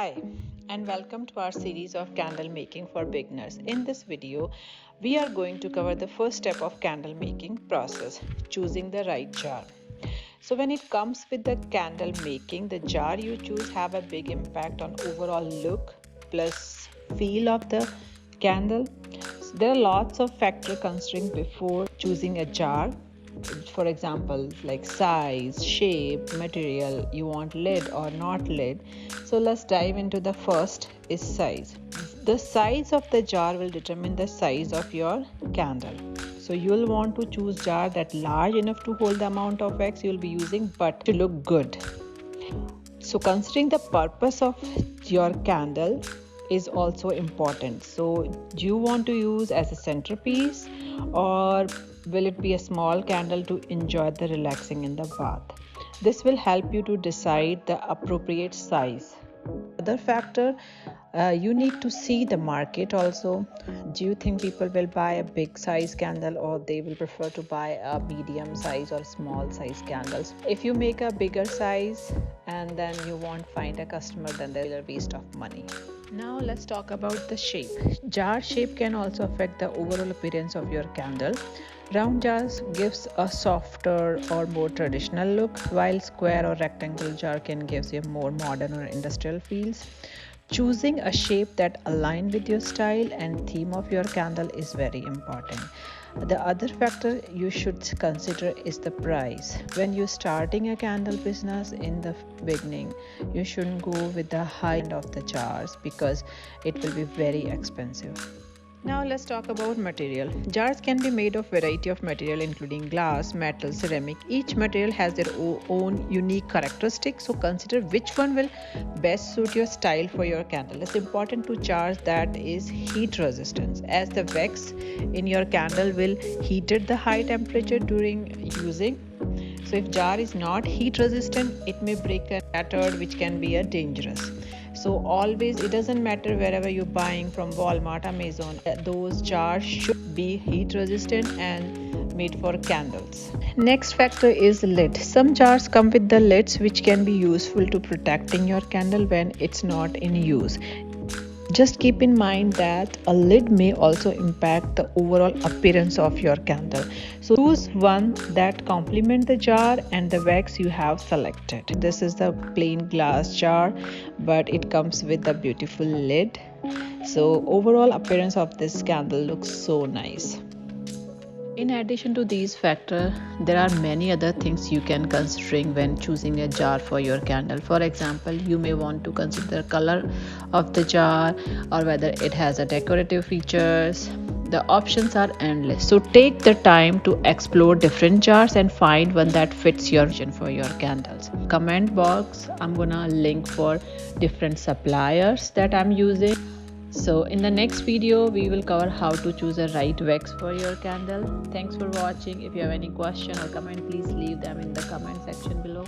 Hi, and welcome to our series of candle making for beginners. In this video, we are going to cover the first step of candle making process, choosing the right jar. So when it comes with the candle making, the jar you choose have a big impact on overall look plus feel of the candle. So there are lots of factors considering before choosing a jar. For example, like size, shape, material, you want lid or not lid. So let's dive into the first is size. The size of the jar will determine the size of your candle. So you'll want to choose jar that large enough to hold the amount of wax you'll be using but to look good. So considering the purpose of your candle is also important. So do you want to use as a centerpiece, or will it be a small candle to enjoy the relaxing in the bath? This will help you to decide the appropriate size. Other factor, you need to see the market also. Do you think people will buy a big size candle, or they will prefer to buy a medium size or small size candles? If you make a bigger size and then you won't find a customer, then there will be a waste of money. Now let's talk about the shape. Jar shape can also affect the overall appearance of your candle. Round jars gives a softer or more traditional look, while square or rectangle jar can give you a more modern or industrial feels. Choosing a shape that aligns with your style and theme of your candle is very important. The other factor you should consider is the price. When you're starting a candle business in the beginning, you shouldn't go with the high end of the jars because it will be very expensive. Now let's talk about material. Jars can be made of variety of material including glass, metal, ceramic. Each material has their own unique characteristics, so consider which one will best suit your style for your candle. It's important to jars that is heat resistant, as the wax in your candle will heat at the high temperature during using. So if jar is not heat resistant, it may break and shattered, which can be a dangerous. So always, it doesn't matter wherever you're buying from Walmart, Amazon, those jars should be heat resistant and made for candles. Next factor is lid. Some jars come with the lids, which can be useful to protecting your candle when it's not in use. Just keep in mind that a lid may also impact the overall appearance of your candle. So choose one that complements the jar and the wax you have selected. This is the plain glass jar, but it comes with a beautiful lid. So overall appearance of this candle looks so nice. In addition to these factors, there are many other things you can considering when choosing a jar for your candle. For example, you may want to consider the color of the jar or whether it has a decorative features. The options are endless. So take the time to explore different jars and find one that fits your vision for your candles. Comment box, I'm gonna link for different suppliers that I'm using. So in the next video, we will cover how to choose a right wax for your candle. Thanks for watching. If you have any question or comment, please leave them in the comment section below.